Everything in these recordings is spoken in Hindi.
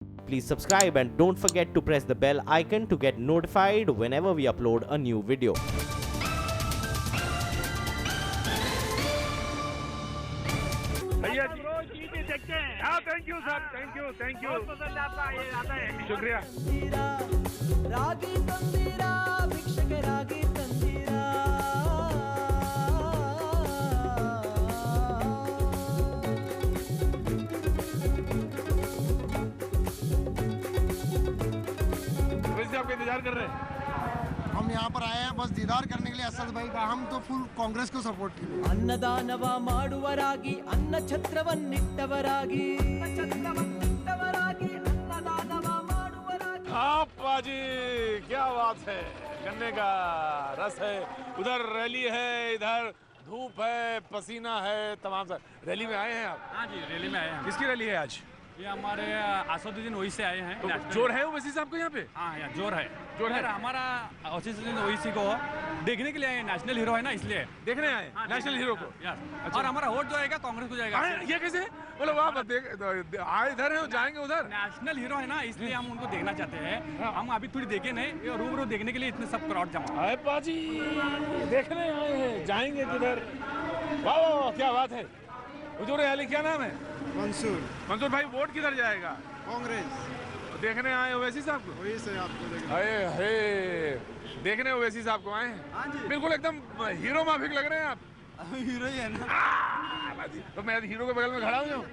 Please subscribe and don't forget to press the bell icon to get notified whenever we upload a new video. भैया जी रोज टीवी देखते हैं। हाँ thank you sir, thank you बहुत पसंद आता है, ये आता है। शुक्रिया। रागी तंदीरा भिक्षक रागी तंदीरा वैसे आपका इंतजार कर रहे हैं। हम यहाँ पर आए हैं बस दीदार करने के लिए असद भाई का। हम तो फुल कांग्रेस को सपोर्ट किए। ಅನ್ನದಾನವ ಮಾಡುವರಾಗಿ ಅನ್ನ ಛತ್ರವನ್ನಿಟ್ಟವರಾಗಿ ಅನ್ನದಾನವ ಮಾಡುವರಾಗಿ हाँ पाजी क्या बात है, गन्ने का रस है, उधर रैली है, इधर धूप है, पसीना है, तमाम सर। रैली में आए हैं आप? हाँ जी, रैली में आए हैं। किसकी रैली है आज? ये हमारे असदुद्दीन ओवैसी से आए हैं। तो जोर है ओवैसी साहब को यहाँ पे? हाँ यहाँ जोर है। जोर है। हमारा असदुद्दीन ओवैसी को देखने के लिए आए, नेशनल हीरो है ना, इसलिए। देखने आए नेशनल हीरो को? यस। अच्छा। और हमारा वोट जो आएगा कांग्रेस को जाएगा। ये कैसे? बोलो वाह, आए इधर है, जाएंगे उधर। नेशनल हीरो है ना, इसलिए हम उनको देखना चाहते हैं। हम अभी थोड़ी देखे नहीं, ये रूबरू देखने के लिए इतने सब क्राउड जमा। आए पाजी देखने आए हैं, जाएंगे किधर? वाह वाह वाह, क्या बात है। हुजूर अली क्या नाम है? मंसूर मंसूर भाई, वोट किधर जाएगा? कांग्रेस देखने आए ओवैसी साहब को? वही से आपको अरे हे, देखने ओवैसी साहब को आए हैं? हाँ जी। बिल्कुल एकदम हीरो माफिक लग रहे हैं आप। हीरो ही है ना। बाजी, तो मैं हीरो के बगल में खड़ा हूँ।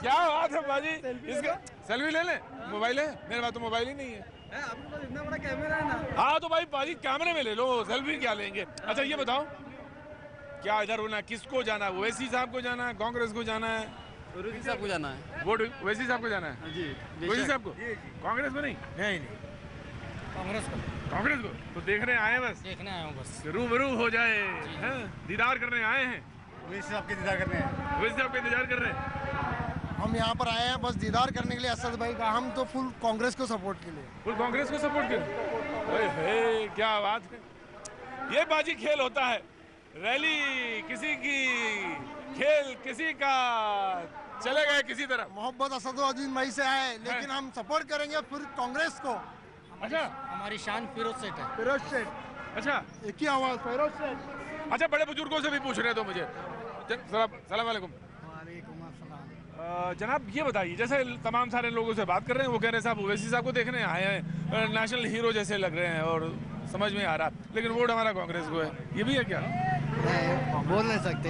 क्या बात है बाजी, इसका सेल्फी ले ले। मोबाइल है मेरे पास? तो मोबाइल ही नहीं है। आपके पास इतना बड़ा कैमरा है ना। हाँ तो भाई बाजी कैमरे में ले लो, सेल्फी क्या लेंगे। अच्छा ये बताओ, क्या इधर होना है? किसको जाना है? ओवैसी साहब को जाना है, कांग्रेस को जाना है? ओवैसी साहब को जाना है। वोट ओवैसी साहब को जाना है? जी ओवैसी साहब को? कांग्रेस को नहीं? नहीं कांग्रेस को। कांग्रेस को तो देखने आए हैं, बस देखने आया हूँ बस। रूबरू हो जाए, हैं? दीदार करने आए हैं। ओवैसी साहब के दीदार करने हैं। ओवैसी साहब का इंतजार कर रहे हैं। हम यहाँ पर आए हैं बस दीदार करने के लिए असद भाई का। हम तो फुल कांग्रेस को सपोर्ट के लिए। फुल कांग्रेस को सपोर्ट कर। हे क्या बात है, ये बाजी खेल होता है। रैली किसी की, खेल किसी का, चले गए किसी तरफ। मोहब्बत असदुद्दीन भाई से आए, लेकिन हम सपोर्ट करेंगे फिर कांग्रेस को। अच्छा हमारी शान फिरोज सेठ है। अच्छा एक ही आवाज फिरोज सेठ। अच्छा, बड़े बुजुर्गों से भी पूछ रहे तो मुझे। सलाम वालेकुम। जनाब ये बताइए, जैसे तमाम सारे लोगों से बात कर रहे हैं, वो कह रहे हैं साहब ओवैसी साहब को देखने आए हैं, नेशनल हीरो जैसे लग रहे हैं और समझ में आ रहा, लेकिन वोट हमारा कांग्रेस को है। ये भी है क्या? बोल नहीं सकते।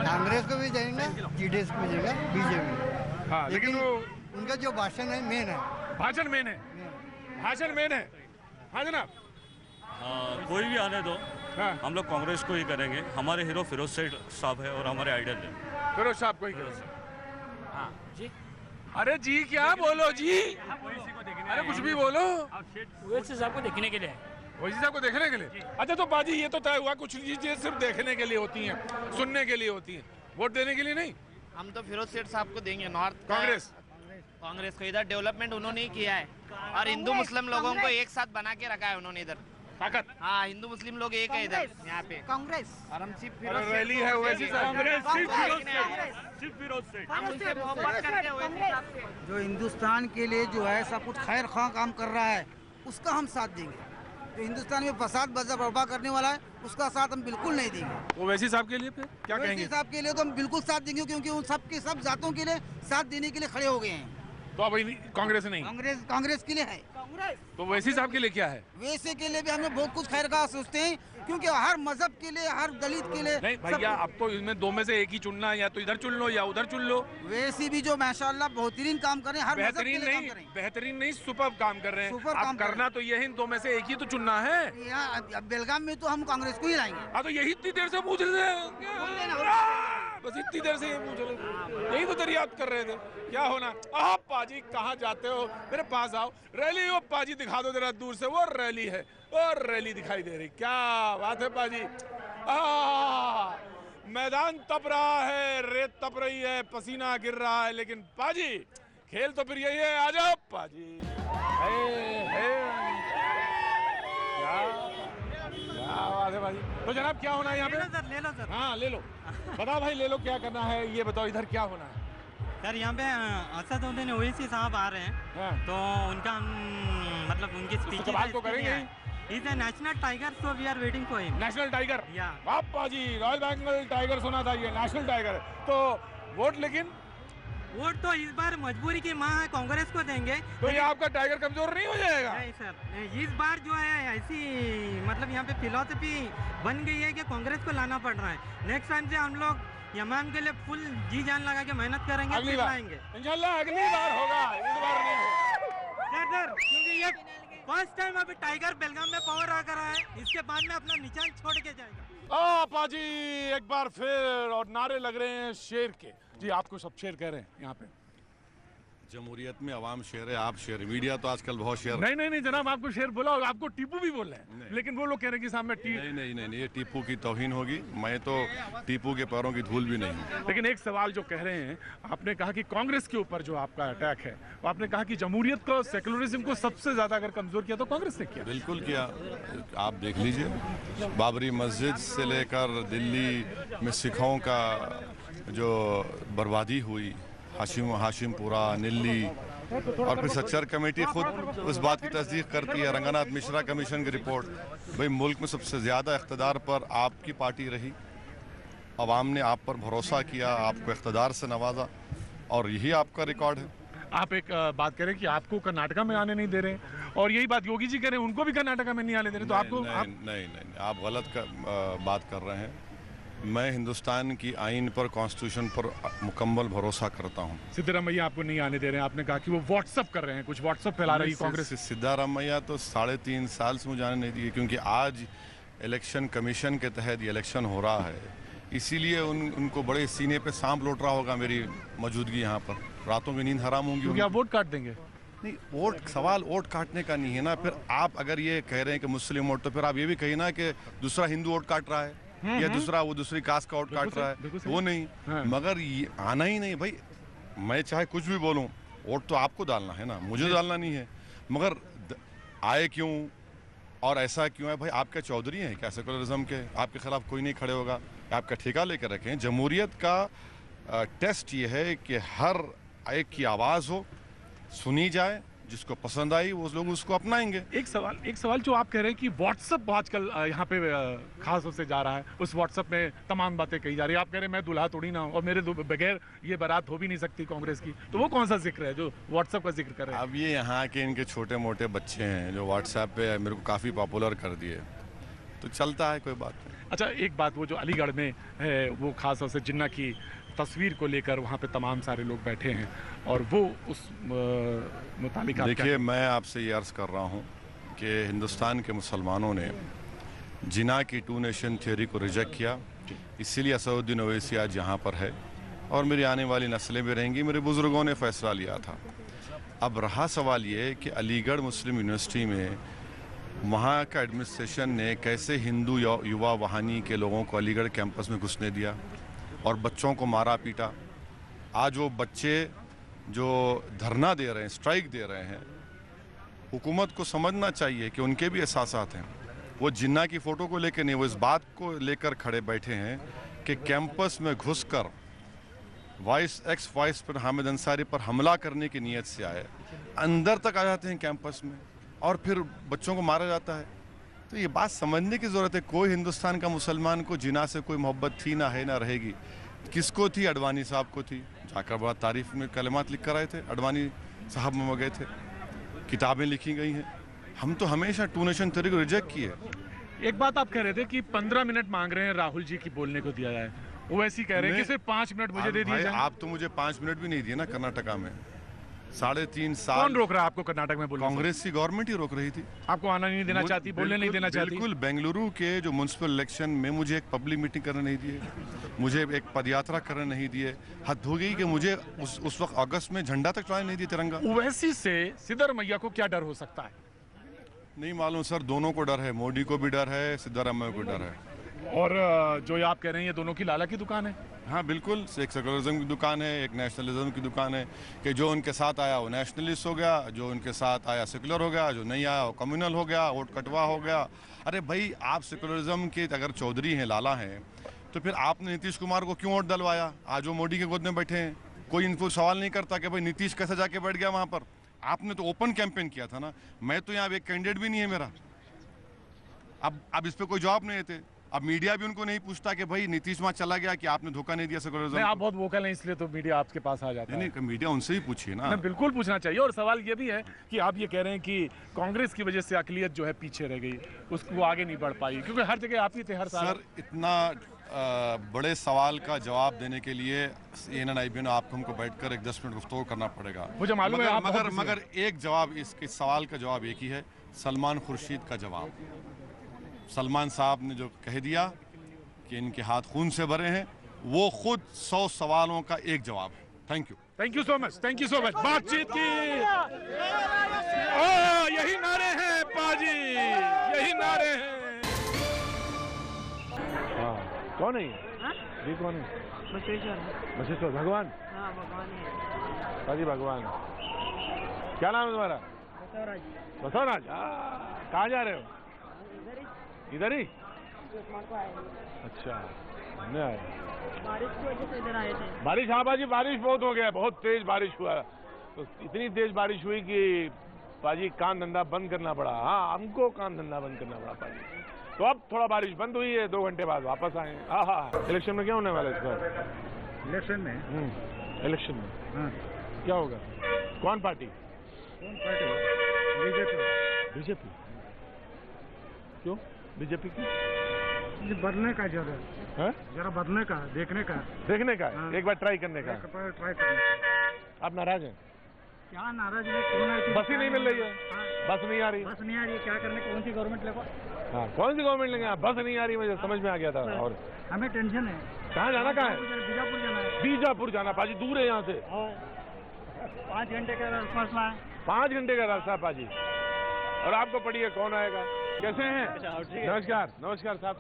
कांग्रेस को भी जाएंगे, जीडीएस को भी जाएंगे, बीजेपी। हाँ लेकिन वो उनका जो भाषण है मेन है। भाषण मेन है, भाषण मेन है। हाँ जनाब। हाँ, कोई भी आने दो, हाँ हम लोग कांग्रेस को ही करेंगे। हमारे हीरो फिरोज सेठ साहब है और हमारे आइडल है। फिरोज साहब को ही करो। अरे जी क्या बोलो जी, अरे कुछ भी बोलो। ओवैसी साहब को देखने के लिए। ओवैसी साहब को देखने के लिए? अच्छा तो बाजी ये तो तय हुआ, कुछ चीजें सिर्फ देखने के लिए होती हैं, सुनने के लिए होती हैं, वोट देने के लिए नहीं। हम तो फिरोज सेठ साहब को देंगे। नॉर्थ कांग्रेस को इधर डेवलपमेंट उन्होंने ही किया है और हिंदू मुस्लिम लोगों को एक साथ बना के रखा है उन्होंने इधर। ताकत। हाँ, हिंदू मुस्लिम लोग एक है इधर यहाँ पे। ಕಾಂಗ್ರೆಸ್ और हम सिर्फ और रैली है ओवैसी साहब। हम उनसे मोहब्बत करते हैं ओवैसी साहब से। जो हिंदुस्तान के लिए जो है सब कुछ खैर खां काम कर रहा है, उसका हम साथ देंगे। जो हिंदुस्तान में फसाद बर्बाद करने वाला है, उसका साथ हम बिल्कुल नहीं देंगे। ओवैसी साहब के लिए फिर क्या ओवैसी कहेंगे? साहब के लिए तो हम बिल्कुल साथ देंगे, क्योंकि उन सब के सब जातों के लिए साथ देने के लिए खड़े हो गए हैं। तो अब कांग्रेस नहीं, कांग्रेस के लिए है। तो ओवैसी साहब के लिए क्या है? वैसे के लिए भी हमें बहुत कुछ खैर खा सोचते हैं, क्योंकि हर मजहब के लिए, हर दलित के लिए नहीं भैया, अब तो इसमें दो में से एक ही चुनना है, या तो इधर चुन लो या उधर चुन लो। वैसे भी जो माशाल्लाह बेहतरीन काम कर रहे हैं, हर मजहब के बेहतरीन लिए काम नहीं, कर रहे हैं। बेहतरीन नहीं, सुपर काम कर रहे हैं। सुपर अब काम कर करना तो ये है, इन दो में से एक ही तो चुनना है। यहाँ अब बेलगाम में तो हम कांग्रेस को ही लाएंगे। हाँ तो यही इतनी देर से पूछ रहे थे, बस इतनी देर से ये पूछ रहे थे, यही तो दरियाफ्त कर रहे थे क्या होना। आप पाजी कहाँ जाते हो, मेरे पास आओ। रैली वो पाजी दिखा दो जरा दूर से, वो रैली है, और रैली दिखाई दे रही। क्या बात है पाजी। मैदान तप रहा है, रेत तप रही है, पसीना गिर रहा है, लेकिन पाजी खेल तो फिर यही है। आ जाओ पाजी। क्या बात है भाई। तो जनाब क्या होना है यहाँ पे? ले लो सर। हाँ ले लो, बताओ भाई, ले लो, क्या करना है ये बताओ। इधर क्या होना है? सर यहाँ पे असदुद्दीन ओवैसी साहब आ रहे हैं, हाँ। तो उनका हम मतलब उनकी स्पीच सवाल तो करेंगे ही। Is a national tiger, so we are waiting for him. National tiger, या बापा जी रॉयल बंगाल टाइगर सुना था, ये नेशनल टाइगर। तो वोट लेकिन वोट तो इस बार मजबूरी की माँ है, कांग्रेस को देंगे। तो ये आपका टाइगर कमजोर नहीं हो जाएगा? नहीं सर, इस बार जो है ऐसी मतलब यहाँ पे फिलॉसफी बन गई है कि कांग्रेस को लाना पड़ रहा है। नेक्स्ट टाइम से हम लोग यमान के लिए फुल जी जान लगा के मेहनत करेंगे, अगली फिर बार लाएंगे इंशाल्लाह, अगली बार होगा, इस बार नहीं होगा। सर क्योंकि ये फर्स्ट टाइम अभी टाइगर बेलगाम में पावर आ कर रहा है, इसके बाद में अपना निशान छोड़ के जाएगा। पाजी एक बार फिर, और नारे लग रहे हैं शेर के। जी आपको सब शेर कह रहे हैं यहाँ पे। जमहूरियत में अवाम शेर है, आप शेर, मीडिया तो आजकल बहुत शेर। नहीं जनाब, आपको शेर बोला और आपको टीपू भी बोल रहे हैं, लेकिन वो लोग कह रहे हैं कि सामने नहीं, ये टीपू की तौहीन होगी। मैं तो टीपू के पैरों की धूल भी नहीं हूँ। लेकिन एक सवाल जो कह रहे हैं, आपने कहा कि कांग्रेस के ऊपर जो आपका अटैक है, वो आपने कहा कि जमहूरियत को, सेकुलरिज्म को सबसे ज्यादा अगर कमजोर किया तो कांग्रेस ने किया। बिल्कुल किया, आप देख लीजिए, बाबरी मस्जिद से लेकर दिल्ली में सिखों का जो बर्बादी हुई, हाशिमपुरा, निल्ली, और फिर सच्चर कमेटी खुद उस बात की तस्दीक करती है, रंगनाथ मिश्रा कमीशन की रिपोर्ट। भाई मुल्क में सबसे ज़्यादा इक़्तिदार पर आपकी पार्टी रही, अवाम ने आप पर भरोसा किया, आपको इक़्तिदार से नवाजा, और यही आपका रिकॉर्ड है। आप एक बात करें कि आपको कर्नाटका में आने नहीं दे रहे, और यही बात योगी जी कह रहे हैं, उनको भी कर्नाटका में नहीं आने दे रहे, तो आपको नहीं, आप गलत बात कर रहे हैं। मैं हिंदुस्तान की आइन पर, कॉन्स्टिट्यूशन पर मुकम्मल भरोसा करता हूँ। सिद्धरामैया आपको नहीं आने दे रहे हैं, आपने कहा कि वो व्हाट्सअप कर रहे हैं, कुछ व्हाट्सअप फैला रही है कांग्रेस। सिद्धरामैया तो 3.5 साल से मुझे आने नहीं दिए, क्योंकि आज इलेक्शन कमीशन के तहत ये इलेक्शन हो रहा है, इसीलिए उनको बड़े सीने पे सांप लौट रहा होगा मेरी मौजूदगी यहाँ पर। रातों की नींद हराम होंगी। क्या वोट काट देंगे? नहीं, सवाल वोट काटने का नहीं है ना। फिर आप अगर ये कह रहे हैं कि मुस्लिम वोट, तो फिर आप ये भी कहिए ना कि दूसरा हिंदू वोट काट रहा है, या दूसरा वो दूसरी कास्ट का वोट काट रहा है, वो नहीं। मगर ये आना ही नहीं भाई। मैं चाहे कुछ भी बोलूं, वोट तो आपको डालना है ना, मुझे डालना नहीं है। मगर आए क्यों और ऐसा क्यों है? भाई आप क्या चौधरी हैं क्या सेकुलरिज्म के? आपके खिलाफ कोई नहीं खड़े होगा, आपका ठेका लेकर रखें। जमहूरियत का टेस्ट ये है कि हर एक की आवाज़ हो, सुनी जाए, जिसको पसंद आई वो लोग उसको अपनाएंगे। एक सवाल जो आप कह रहे हैं कि व्हाट्सएप आजकल यहाँ पे खास तौर से जा रहा है, उस व्हाट्सएप में तमाम बातें कही जा रही है। आप कह रहे हैं मैं दुल्हा थोड़ी ना हूँ, और मेरे बगैर ये बारात हो भी नहीं सकती कांग्रेस की, तो वो कौन सा जिक्र है जो व्हाट्सएप का जिक्र कर रहे हैं? अब ये यहाँ के इनके छोटे मोटे बच्चे हैं जो व्हाट्सएप पे मेरे को काफ़ी पॉपुलर कर दिए, तो चलता है, कोई बात नहीं। अच्छा एक बात, वो जो अलीगढ़ में है, वो खास तौर से जिन्ना की तस्वीर को लेकर वहाँ पे तमाम सारे लोग बैठे हैं, और वो उस मुताबिक देखिए, मैं आपसे ये अर्ज़ कर रहा हूँ कि हिंदुस्तान के मुसलमानों ने जिना की 2 नेशन थ्योरी को रिजेक्ट किया, इसीलिए असदुद्दीन ओवैसी आज यहाँ पर है, और मेरी आने वाली नस्लें भी रहेंगी। मेरे बुज़ुर्गों ने फ़ैसला लिया था। अब रहा सवाल ये कि अलीगढ़ मुस्लिम यूनिवर्सिटी में वहाँ का एडमिनिस्ट्रेशन ने कैसे हिंदू युवा वहानी के लोगों को अलीगढ़ कैंपस में घुसने दिया और बच्चों को मारा पीटा। आज वो बच्चे जो धरना दे रहे हैं, स्ट्राइक दे रहे हैं, हुकूमत को समझना चाहिए कि उनके भी एहसासात हैं। वो जिन्ना की फ़ोटो को लेकर नहीं, वो इस बात को लेकर खड़े बैठे हैं कि कैंपस में घुसकर एक्स वाइस पर हामिद अंसारी पर हमला करने की नीयत से आए, अंदर तक आ जाते हैं कैंपस में, और फिर बच्चों को मारा जाता है। तो ये बात समझने की ज़रूरत है। कोई हिंदुस्तान का मुसलमान को जिना से कोई मोहब्बत थी ना है ना रहेगी। किसको थी? अडवाणी साहब को थी, जाकर बड़ा तारीफ में कलमात लिख कर आए थे, अडवाणी साहब में गए थे, किताबें लिखी गई हैं। हम तो हमेशा 2 नेशन थ्योरी को रिजेक्ट किए। एक बात आप कह रहे थे कि 15 मिनट मांग रहे हैं राहुल जी की बोलने को दिया जाए, वो ऐसी कह रहे हैं कि सिर्फ 5 मिनट मुझे दे दिए जाए। आप तो मुझे 5 मिनट भी नहीं दिए ना कर्नाटका में। 3.5 साल कौन रोक रहा है आपको कर्नाटक में बोलने? कांग्रेस की गवर्नमेंट ही रोक रही थी। आपको आना नहीं देना चाहती, बोलने नहीं देना चाहती? बिल्कुल। बेंगलुरु के जो म्युनिसिपल इलेक्शन में मुझे एक पब्लिक मीटिंग करने नहीं दिए, मुझे एक पदयात्रा करने नहीं दिए। हद हो गई कि मुझे उस वक्त अगस्त में झंडा तक चढ़ाने नहीं दिए, तिरंगा। ओवैसी से सिद्धरामैया को क्या डर हो सकता है? नहीं मालूम सर, दोनों को डर है। मोदी को भी डर है, सिद्धरामैया को डर है। और जो आप कह रहे हैं ये दोनों की लाला की दुकान है? हाँ बिल्कुल, एक सेकुलरिज्म की दुकान है, एक नेशनलिज्म की दुकान है। कि जो उनके साथ आया वो नेशनलिस्ट हो गया, जो उनके साथ आया सेकुलर हो गया, जो नहीं आया वो कम्युनल हो गया, वोट कटवा हो गया। अरे भाई, आप सेकुलरिज्म के अगर चौधरी हैं, लाला हैं, तो फिर आपने नीतीश कुमार को क्यों वोट डलवाया? आज वो मोदी के गोद में बैठे हैं। कोई इनको सवाल नहीं करता कि भाई नीतीश कैसे जाके बैठ गया वहाँ पर। आपने तो ओपन कैंपेन किया था ना, मैं तो यहाँ एक कैंडिडेट भी नहीं है मेरा। अब इस पे कोई जवाब नहीं देते। अब मीडिया भी उनको नहीं पूछता कि भाई नीतीश वहाँ चला गया कि आपने धोखा नहीं दिया सेकुलरिज्म। नहीं, आप बहुत वोकल हैं इसलिए तो मीडिया आपके पास आ जाता है। नहीं, मीडिया उनसे ही पूछिए ना। बिल्कुल पूछना चाहिए। और सवाल ये भी है कि आप ये कह रहे हैं कि कांग्रेस की वजह से अकलियत जो है पीछे रह गई, उसको आगे नहीं बढ़ पाई, क्योंकि हर जगह आप ही थे हर साल। सर, इतना बड़े सवाल का जवाब देने के लिए ANN-IBN आपको हमको बैठकर एक 10 मिनट गुफ्तगू करना पड़ेगा। मुझे मालूम है आप मगर एक जवाब, इस सवाल का जवाब एक ही है, सलमान खुर्शीद का जवाब। सलमान साहब ने जो कह दिया कि इनके हाथ खून से भरे हैं, वो खुद 100 सवालों का एक जवाब है। Thank you so much, thank you so much. बातचीत की यही नारे हैं पाजी, यही नारे हैं। कौन है ये कौन है? बसवेश्वर भगवान। हाँ, भगवान है। पाजी भगवान। क्या नाम है तुम्हारा? बसवराज। कहाँ जा रहे हो? इधर ही। अच्छा, नहीं आए। बारिश की वजह से इधर आए थे। बारिश, हाँ बाजी, बारिश बहुत हो गया, बहुत तेज बारिश हुआ। तो इतनी तेज बारिश हुई कि पाजी काम धंधा बंद करना पड़ा। हाँ, हमको काम धंधा बंद करना पड़ा पाजी। तो अब थोड़ा बारिश बंद हुई है, 2 घंटे बाद वापस आए। हाँ, इलेक्शन में क्या होने वाला है इस बार? इलेक्शन में इलेक्शन में हाँ, क्या होगा? कौन पार्टी? बीजेपी। क्यों बीजेपी की? बदलने का जरा बदलने का, देखने का। हाँ। एक बार ट्राई करने का। ट्राई करने का। आप नाराज हैं? क्या नाराज है? क्यों ना? बस ही नहीं मिल रही है। हाँ। बस नहीं आ रही। बस नहीं आ रही है, क्या करने? कौन सी गवर्नमेंट लेगा? हाँ, कौन सी गवर्नमेंट लेंगे? बस नहीं आ रही, मुझे समझ में आ गया था। और हमें टेंशन है। कहाँ जाना? कहाँ है? बीजापुर जाना है। बीजापुर जाना पाजी, दूर है यहाँ से। 5 घंटे का रास्ता है। 5 घंटे का रास्ता पाजी। और आपको पढ़िए कौन आएगा? कैसे हैं? नमस्कार। नमस्कार साहब।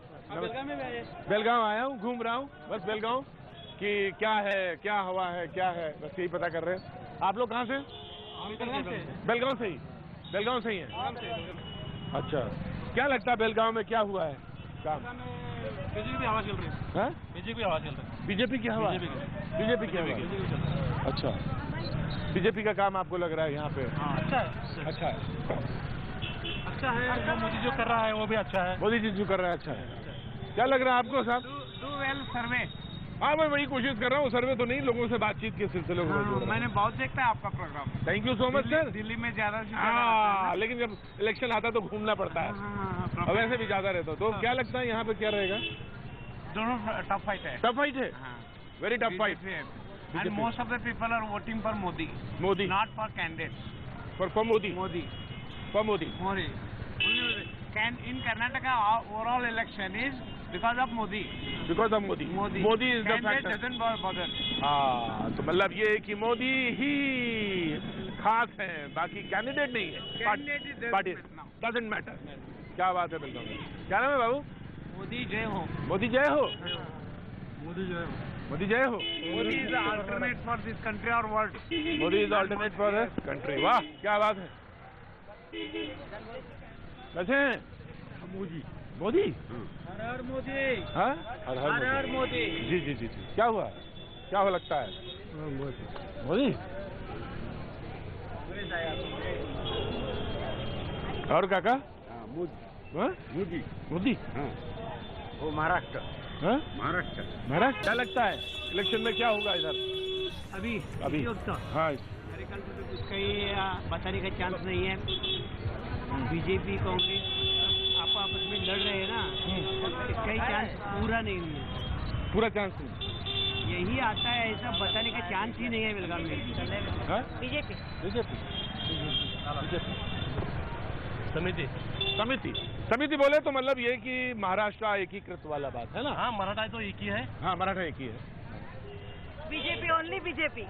बेलगांव आया हूँ, घूम रहा हूँ बस बेलगांव कि क्या है, क्या हवा है, क्या है, बस यही पता कर रहे हैं। आप लोग कहाँ से? बेलगांव से ही। बेलगांव से ही है। अच्छा, क्या लगता है बेलगांव में क्या हुआ है काम? बीजेपी की हवा चल रही है। बीजेपी की हवा चल रही है। बीजेपी की हवा? बीजेपी की हवा। अच्छा, बीजेपी का काम आपको लग रहा है यहाँ पे? हाँ, अच्छा है। अच्छा है, अच्छा है। जो मोदी जो कर रहा है वो भी अच्छा है। मोदी जी जो कर रहा है अच्छा है। क्या लग रहा है आपको साहब? डू वेल सर्वे। हाँ, मैं वही कोशिश कर रहा हूँ। सर्वे तो नहीं, लोगों से बातचीत के सिलसिले में। मैंने बहुत देखता है आपका programme. Thank you so much sir. Delhi में ज्यादा से हाँ, लेकिन जब इलेक्शन आता तो घूमना पड़ता है। और वैसे भी ज्यादा रहता तो क्या लगता है यहाँ पे क्या रहेगा? दोनों टफ फाइट है। टफ फाइट है, very tough fight. And most of the people are voting for Modi. Modi, not for candidate. For Modi. For Modi. In Karnataka, overall election is because of Modi. Because of Modi. Modi is the factor. Doesn't bother. हाँ, तो मतलब ये कि मोदी ही खास है, बाकी कैंडिडेट नहीं है। Party doesn't matter. क्या बात है बिल्कुल। क्या नाम है बाबू? मोदी जय हो। मोदी जय हो। मोदी जय हो। मोदी जय हो। Modi is the alternate for this country or world. Modi is alternate for the country. वाह, क्या बात है। कैसे हैं? मोदी। मोदी। हर हर मोदी। हाँ, हर हर मोदी। जी जी जी जी। क्या हुआ? क्या हो लगता है? मोदी। और काका? मोदी। मोदी। वो महाराष्ट्र। महाराष्ट्र। क्या लगता है इलेक्शन में क्या होगा इधर? अभी हाँ, मेरे ख्याल से तो कुछ कहीं बताने का चांस नहीं है। बीजेपी कांग्रेस आपस में लड़ रहे हैं ना, इसका ही चांस पूरा नहीं है। पूरा चांस नहीं, यही आता है, ऐसा बताने का चांस ही नहीं है बेलगाम में। बीजेपी। समिति बोले तो मतलब ये कि महाराष्ट्र एकीकृत वाला बात है ना? हाँ, मराठा तो एक ही है। हाँ, मराठा एक ही है। BJP only BJP.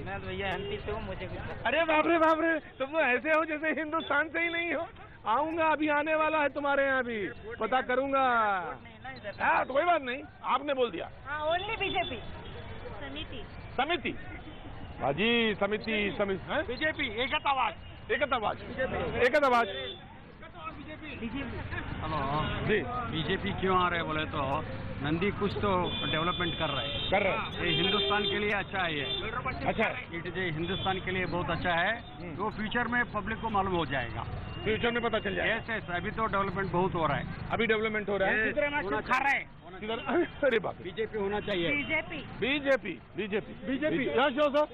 मैं भैया हंसी तो मुझे कुछ। अरे बाप रे, तुम तो ऐसे हो जैसे हिंदुस्तान से ही नहीं हो। आऊंगा, अभी आने वाला है तुम्हारे यहाँ भी, पता करूंगा। हाँ, कोई बात नहीं, आपने बोल दिया। Only BJP. समिति बाजी, समिति। बीजेपी। एक आवाज। हेलो जी, बीजेपी क्यों आ रहे बोले तो नंदी कुछ तो डेवलपमेंट कर रहा है। ये हिंदुस्तान के लिए अच्छा है। ये अच्छा ये हिंदुस्तान के लिए बहुत अच्छा है। तो फ्यूचर में पब्लिक को मालूम हो जाएगा। फ्यूचर में पता चल जाएगा। यस यस, अभी तो डेवलपमेंट बहुत हो रहा है। अभी डेवलपमेंट हो रहा है। खा रहा है। अरे बाप रे। बीजेपी होना चाहिए। बीजेपी यहाँ शो सर।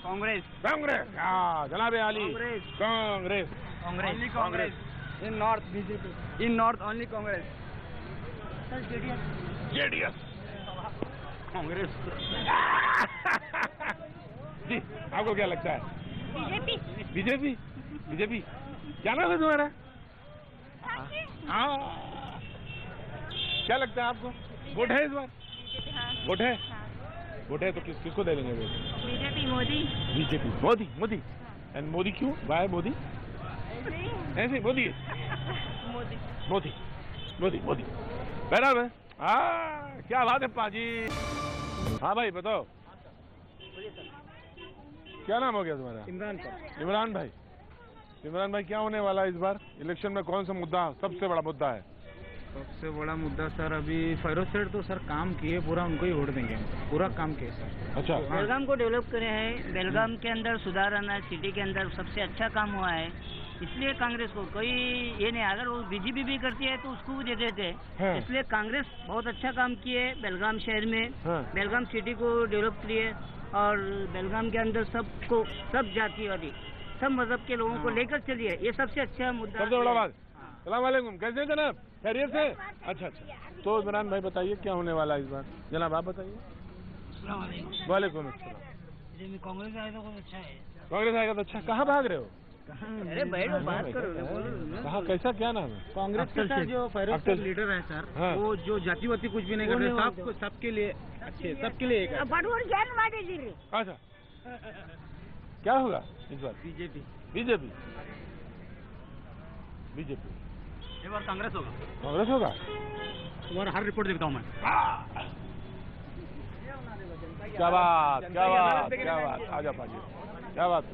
कांग्रेस जनाबे आली Congress Congress in north BJP in north only Congress JDS Congress. जी आपको क्या लगता है? बीजेपी क्या नाम है तुम्हारा? हाँ क्या लगता है आपको? वोट है इस बार? वोट है तो किसको दे देंगे? बीजेपी मोदी एंड मोदी क्यों? वाई मोदी? ऐसे मोदी बराबर। हाँ क्या बात है पाजी। हाँ भाई बताओ क्या नाम हो गया तुम्हारा? इमरान भाई क्या होने वाला है इस बार इलेक्शन में? कौन सा मुद्दा सबसे बड़ा मुद्दा है? सबसे बड़ा मुद्दा सर अभी फैरोज सेठ तो सर काम किए, पूरा उनको ही वोट देंगे। पूरा काम किए सर। अच्छा बेलगाम को डेवलप करे हैं। बेलगाम के अंदर सुधार आना है। सिटी के अंदर सबसे अच्छा काम हुआ है, इसलिए कांग्रेस को कोई ये नहीं। अगर वो बीजेपी भी करती है तो उसको भी दे देते हैं। इसलिए कांग्रेस बहुत अच्छा काम किए बेलगाम शहर में। बेलगाम सिटी को डेवलप किए और बेलगाम के अंदर सबको, सब जाति वाली, सब मजहब के लोगों को लेकर चलिए। ये सबसे अच्छा मुद्दा। सबसे बड़ा बात। सलाम वालेकुम, कैसे हैं जनाब? खैरियत से? अच्छा। तो इमरान भाई बताइए क्या होने वाला है इस बार? जनाब आप बताइए। वालेकुम अस्सलाम। कांग्रेस आएगा तो अच्छा है। कांग्रेस आएगा तो अच्छा। कहाँ भाग रहे हो? अरे बैठो बात करो। कहाँ कैसा क्या नाम है? कांग्रेस के सर जो फैरोज सेठ लीडर है सर, वो जो जातिवादी कुछ भी नहीं कर रहे, सबके लिए अच्छे, सबके लिए एक। अच्छा क्या होगा इस बार? बीजेपी इस बार कांग्रेस होगा। तुम्हारा हर रिपोर्ट देखता हूँ मैं। क्या बात आजा पाजी, क्या बात।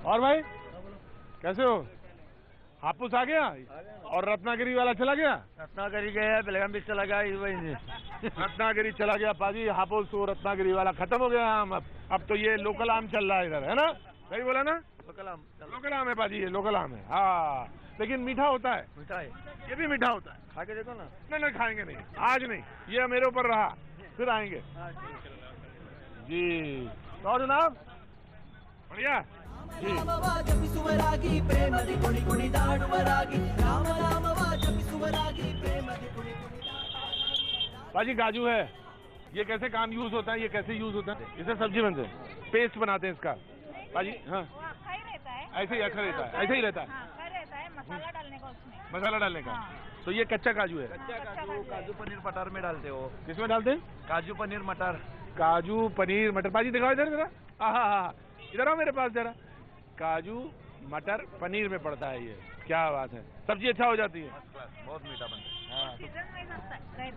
और भाई कैसे हो? हापुस आ गया और रत्नागिरी वाला चला गया? रत्नागिरी गया, बेलगाम भी चला गया। रत्नागिरी चला गया पाजी। हापुस रत्नागिरी वाला खत्म हो गया आम। अब तो ये लोकल आम चल रहा है इधर, है ना? सही बोला ना? लोकल आम है पाजी, ये लोकल आम है। हाँ लेकिन मीठा होता है। ये भी मीठा होता है। खा के देखो ना। नहीं खाएंगे नहीं, आज नहीं। ये मेरे ऊपर रहा, फिर आएंगे जी। तो जनाब बढ़िया जी। पाजी काजू है, ये कैसे काम यूज होता है? ये कैसे यूज होता है? इसे सब्जी बनते हैं, पेस्ट बनाते हैं इसका पाजी। हाँ ऐसे ही अच्छा रहता है, ऐसे ही रहता है। मसाला डालने का। तो ये कच्चा काजू है। काजू पनीर मटर में डालते हो? किसमें डालते हैं? काजू पनीर मटर। पाजी दिखाओ इधर जरा। हाँ इधर आओ मेरे पास जरा। काजू मटर पनीर में पड़ता है ये। क्या बात है, सब्जी अच्छा हो जाती है। बहुत मीठा बनता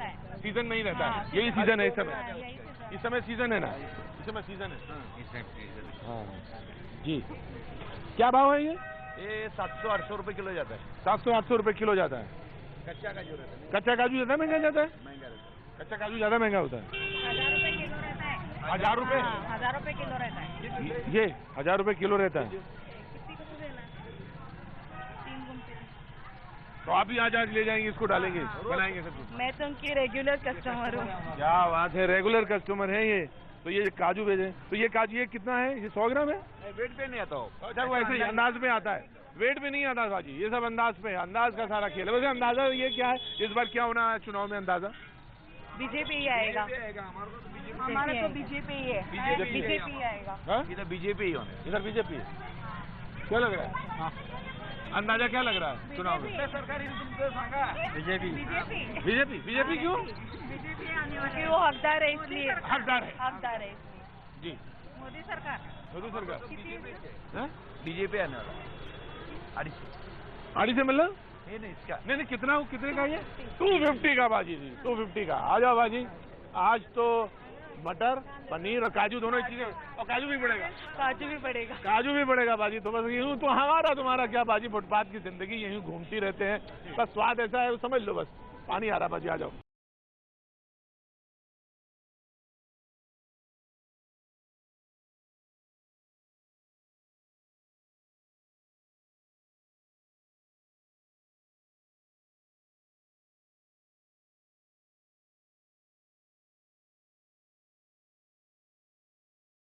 है। सीजन में ही रहता है। यही सीजन है इस समय। इस समय सीजन है ना? इस समय सीजन है। हाँ जी। क्या भाव है ये? 700-800 रुपए किलो जाता है। 700-800 रुपए किलो जाता है। कच्चा काजू रहता है। कच्चा काजू ज्यादा महंगा जाता है? महंगा रहता है। कच्चा काजू ज्यादा महंगा होता है। 1000 रुपए? 1000 रुपए किलो रहता है। ये 1000 रुपए किलो रहता है। तो आप ही आज ले जाएंगे, इसको डालेंगे, बनाएंगे सब। मैं तो उनकी रेगुलर कस्टमर हूँ। क्या बात है, रेगुलर कस्टमर है ये। तो ये काजू भेजे। तो ये काजू ये कितना है? ये 100 ग्राम है? वेट पे नहीं आता हो। अच्छा वो ऐसे ही अंदाज में आता है, वेट में नहीं आता बाजी। ये सब अंदाज पे, अंदाज का सारा खेल है। वैसे अंदाजा ये क्या है इस बार क्या होना है चुनाव में? अंदाजा बीजेपी ही आएगा। हमारा तो बीजेपी ही है। बीजेपी ही आएगा। इधर बीजेपी ही होने। इधर बीजेपी है। क्या लग रहा है? अंदाजा क्या लग रहा है चुनाव में? सरकारी बीजेपी क्यों? बीजेपी आने वाली, वो हकदार है इसलिए। हकदार है जी। मोदी सरकार बीजेपी आने वाला। आड़ी से मतलब नहीं इसका नहीं कितने का ये? 250 का बाजी जी, 250 का। आ जाओ बाजी। आज तो मटर पनीर और काजू दोनों चीजें। और काजू भी पड़ेगा बाजी। तो बस यूँ तो हमारा तुम्हारा क्या बाजी, फुटपाथ की जिंदगी यहीं घूमती रहते हैं। बस स्वाद ऐसा है, समझ लो। बस पानी आ रहा बाजी, आ जाओ।